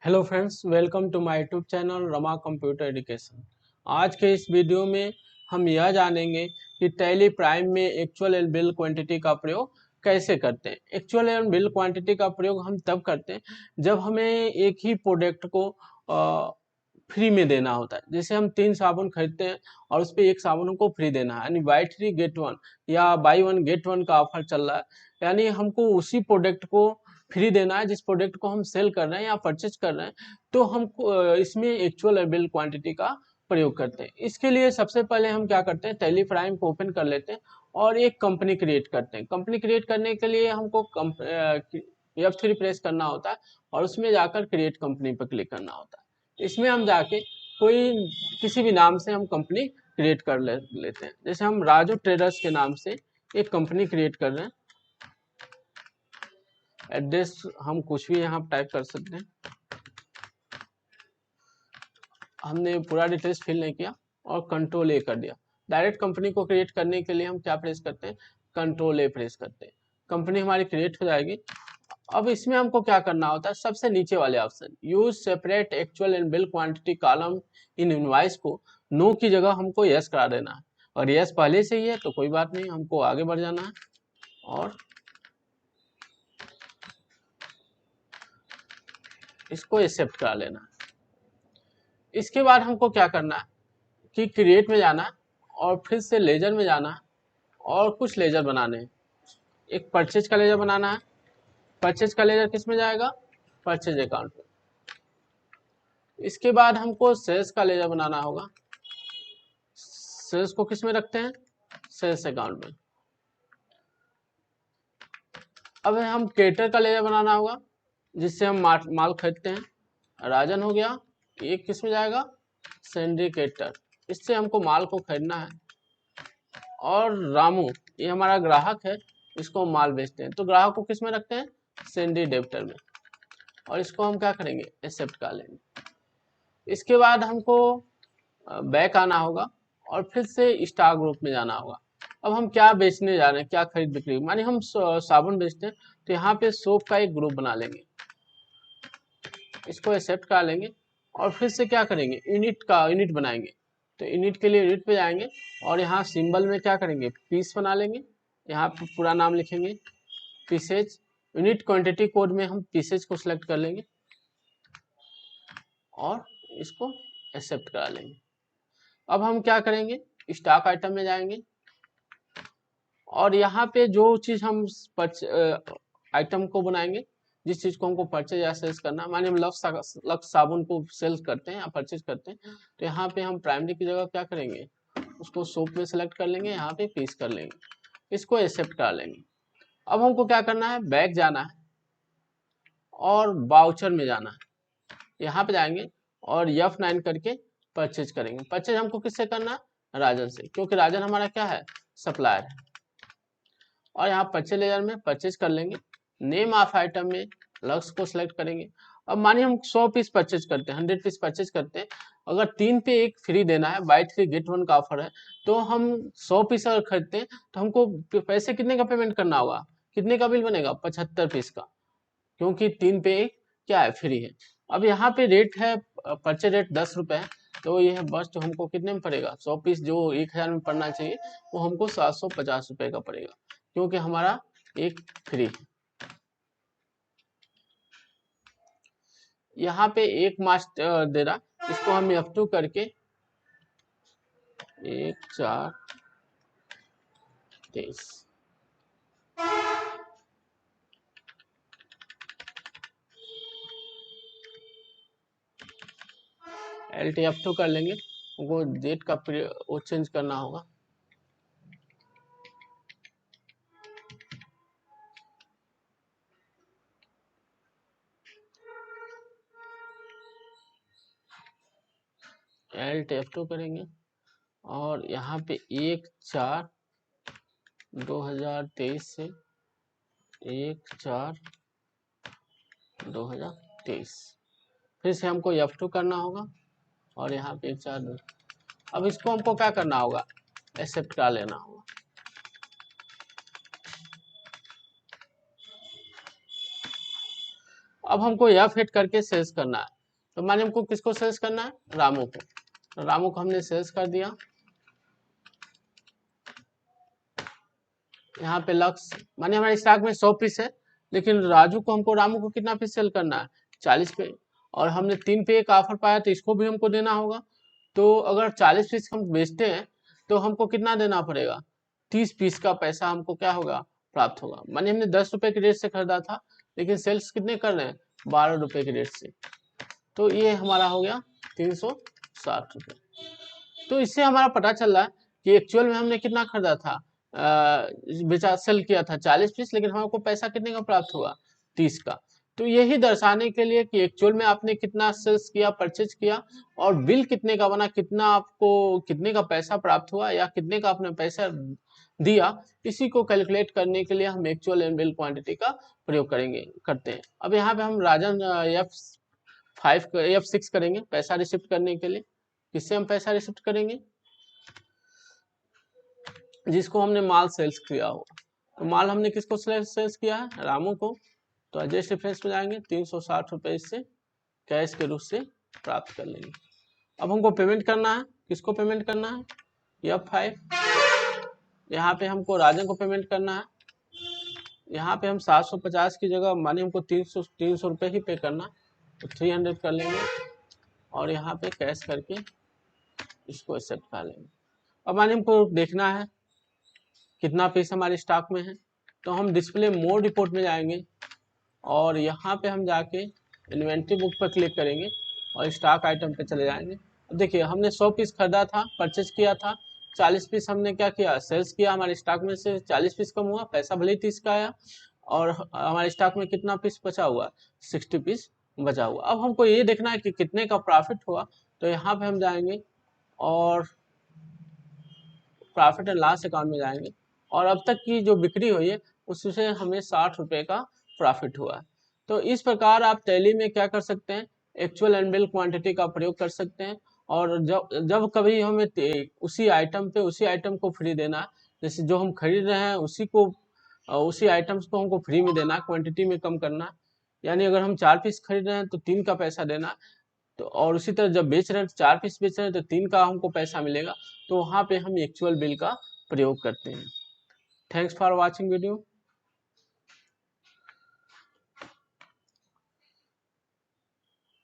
Hello friends, welcome to my YouTube channel Rama computer education. आज के इस वीडियो में हम यह जानेंगे कि टैली प्राइम में एक्चुअल एंड बिल क्वांटिटी का प्रयोग कैसे करते हैं। एक्चुअल एंड बिल क्वांटिटी का प्रयोग हम तब करते हैं जब हमें एक ही प्रोडक्ट को फ्री में देना होता है। जैसे हम 3 साबुन खरीदते हैं और उस पर एक साबुन हमको फ्री देना है, यानी बाई 3 गेट 1 या बाई 1 गेट 1 का ऑफर चल रहा है। यानी हमको उसी प्रोडक्ट को फ्री देना है जिस प्रोडक्ट को हम सेल कर रहे हैं या परचेज कर रहे हैं, तो हम इसमें एक्चुअल बिल क्वांटिटी का प्रयोग करते हैं। इसके लिए सबसे पहले हम क्या करते हैं, टैली प्राइम को ओपन कर लेते हैं और एक कंपनी क्रिएट करते हैं। कंपनी क्रिएट करने के लिए हमको F3 प्रेस करना होता है और उसमें जाकर क्रिएट कंपनी पर क्लिक करना होता है। इसमें हम जाके कोई किसी भी नाम से हम कंपनी क्रिएट कर लेते हैं। जैसे हम राजू ट्रेडर्स के नाम से एक कंपनी क्रिएट कर रहे हैं। एड्रेस हम कुछ भी यहाँ टाइप कर सकते हैं। हमने पूरा डिटेल्स फिल नहीं किया और कंट्रोल ए कर दिया। डायरेक्ट कंपनी को क्रिएट करने के लिए हम क्या प्रेस करते हैं, कंट्रोल ए प्रेस करते हैं। कंपनी हमारी क्रिएट हो जाएगी। अब इसमें हमको क्या करना होता है, सबसे नीचे वाले option use separate actual and bill quantity column in invoice को नो की जगह हमको यस करा देना है। और यस पहले से ही है तो कोई बात नहीं, हमको आगे बढ़ जाना है और इसको एक्सेप्ट करा लेना है। इसके बाद हमको क्या करना है कि क्रिएट में जाना है और फिर से लेजर में जाना है और कुछ लेजर बनाने हैं। एक परचेज का लेजर बनाना है। परचेज का लेजर किस में जाएगा, परचेज अकाउंट में। इसके बाद हमको सेल्स का लेजर बनाना होगा। सेल्स को किस में रखते हैं, सेल्स अकाउंट में। अब हम क्रेडिटर का लेजर बनाना होगा जिससे हम माल खरीदते हैं। राजन हो गया, ये किस में जाएगा, सेंड्री क्रेडिटर। इससे हमको माल को खरीदना है। और रामू ये हमारा ग्राहक है, इसको माल बेचते हैं, तो ग्राहक को किस में रखते हैं, सेंड्री डेबिटर में। और इसको हम क्या करेंगे, एक्सेप्ट कर लेंगे। इसके बाद हमको बैक आना होगा और फिर से स्टार ग्रुप में जाना होगा। अब हम क्या बेचने जा रहे हैं, क्या खरीद बिक्री, माने हम साबुन बेचते हैं तो यहाँ पे सोप का एक ग्रुप बना लेंगे। इसको एक्सेप्ट कर लेंगे और फिर से क्या करेंगे, यूनिट बनाएंगे। तो यूनिट के लिए यूनिट पे जाएंगे और यहाँ सिंबल में क्या करेंगे, पीस बना लेंगे। यहाँ पे पूरा नाम लिखेंगे पीसेज। यूनिट क्वांटिटी कोड में हम पीसेज को सिलेक्ट कर लेंगे और इसको एक्सेप्ट करा लेंगे। अब हम क्या करेंगे, स्टॉक आइटम में जाएंगे और यहाँ पे जो चीज हम आइटम को बनाएंगे, जिस चीज को हमको परचेज या सेल्स करना, माने हम लक्स साबुन को सेल्स करते हैं या परचेज करते हैं, तो यहाँ पे हम प्राइमरी की जगह क्या करेंगे, उसको सोप में सेलेक्ट कर लेंगे, यहाँ पे पीस कर लेंगे, इसको एक्सेप्ट कर लेंगे। अब हमको क्या करना है, बैक जाना है और बाउचर में जाना है। यहाँ पे जाएंगे और F9 करके परचेज करेंगे। परचेज हमको किससे करना है, राजन से, क्योंकि राजन हमारा क्या है, सप्लायर है। और यहाँ परचेज लेजर में परचेज कर लेंगे। नेम ऑफ आइटम में लक्स को सिलेक्ट करेंगे। अब मानिए हम 100 पीस परचेज करते हैं, 100 पीस परचेज करते हैं, अगर 3 पे 1 फ्री देना है, बाई 3 गेट 1 का ऑफर है, तो हम 100 पीस अगर खरीदते हैं तो हमको पैसे कितने का पेमेंट करना होगा, कितने का बिल बनेगा, 75 पीस का, क्योंकि 3 पे 1 क्या है, फ्री है। अब यहाँ पे रेट है, परचेज रेट 10 रुपए है, तो ये है बस, तो हमको कितने में पड़ेगा, 100 पीस जो 1000 में पड़ना चाहिए वो हमको 750 रुपए का पड़ेगा, क्योंकि हमारा एक फ्री है। यहाँ पे एक मास्ट दे रहा, इसको हम F2 करके 1/4/23 LT F2 कर लेंगे। वो डेट का वो चेंज करना होगा। LT F2 करेंगे और यहाँ पे 1/4/2023 से 1/4/2023 फिर से हमको F2 करना होगा और यहाँ पे 1/4। अब इसको हमको क्या करना होगा, एक्सेप्ट कर लेना होगा। अब हमको एफ एड करके सेल्स करना है। तो माने हमको किसको सेल्स करना है, रामू को। तो रामू को हमने सेल्स कर दिया। यहाँ पे लक्ष्य माने हमारे स्टॉक में 100 पीस है, लेकिन राजू को हमको रामू को कितना पीस सेल करना है, 40 पे। और हमने 3 पे एक ऑफर पाया तो इसको भी हमको देना होगा। तो अगर 40 पीस हम बेचते हैं तो हमको कितना देना पड़ेगा, 30 पीस का पैसा हमको क्या होगा, प्राप्त होगा। माने हमने 10 रुपए के रेट से खरीदा था, लेकिन सेल्स कितने कर रहे हैं, 12 रुपए के रेट से। तो ये हमारा हो गया 360 रुपये। तो इससे हमारा पता चल रहा है कि एक्चुअल में हमने कितना खरीदा था, बेचा सेल किया था 40 पीस, लेकिन हमको पैसा कितने का प्राप्त हुआ, 30 का। तो यही दर्शाने के लिए कि एक्चुअल में आपने कितना सेल्स किया, परचेज किया, और बिल कितने का बना, कितना आपको कितने का पैसा प्राप्त हुआ या कितने का आपने पैसा दिया, इसी को कैलकुलेट करने के लिए हम एक्चुअल एंड बिल क्वांटिटी का प्रयोग करते हैं। अब यहाँ पे हम राजन F6 करेंगे पैसा रिसिप्ट करने के लिए। किससे हम पैसा रिसिप्ट करेंगे, जिसको हमने माल सेल्स किया हो। तो माल हमने किसको सेल्स किया है, रामू को। तो एडजस्ट डिफरेंस में जाएंगे, 360 रुपये इससे कैश के रूप से प्राप्त कर लेंगे। अब हमको पेमेंट करना है, किसको पेमेंट करना है, F5। यहाँ पे हमको राजन को पेमेंट करना है। यहाँ पे हम 750 की जगह माने हमको 300 रुपये ही पे करना, तो 300 कर लेंगे, और यहाँ पे कैश करके इसको एक्सेप्ट कर लेंगे। अब माने हमको देखना है कितना पीस हमारे स्टॉक में है, तो हम डिस्प्ले मोड रिपोर्ट में जाएंगे, और यहाँ पे हम जाके इन्वेंट्री बुक पर क्लिक करेंगे और स्टॉक आइटम पे चले जाएंगे। अब देखिए हमने 100 पीस खरीदा था, परचेज किया था, 40 पीस हमने क्या किया, सेल्स किया। हमारे स्टॉक में से 40 पीस कम हुआ, पैसा भले ही 30 का आया, और हमारे स्टॉक में कितना पीस बचा हुआ, 60 पीस बचा हुआ। अब हमको ये देखना है कि कितने का प्रॉफिट हुआ। तो यहाँ पे हम जाएंगे और प्रॉफिट एंड लॉस अकाउंट में जाएंगे, और अब तक की जो बिक्री हुई है उससे हमें 60 रुपये का प्रॉफिट हुआ है। तो इस प्रकार आप टैली में क्या कर सकते हैं, एक्चुअल एंड बिल क्वांटिटी का प्रयोग कर सकते हैं। और जब कभी हमें उसी आइटम को फ्री देना है, जैसे जो हम खरीद रहे हैं उसी आइटम्स को हमको फ्री में देना, क्वांटिटी में कम करना। यानी अगर हम 4 पीस खरीद रहे हैं तो 3 का पैसा देना, तो और उसी तरह जब बेच रहे हैं 4 पीस बेच रहे हैं तो 3 का हमको पैसा मिलेगा। तो वहाँ पे हम एक्चुअल बिल का प्रयोग करते हैं। Thanks for watching video.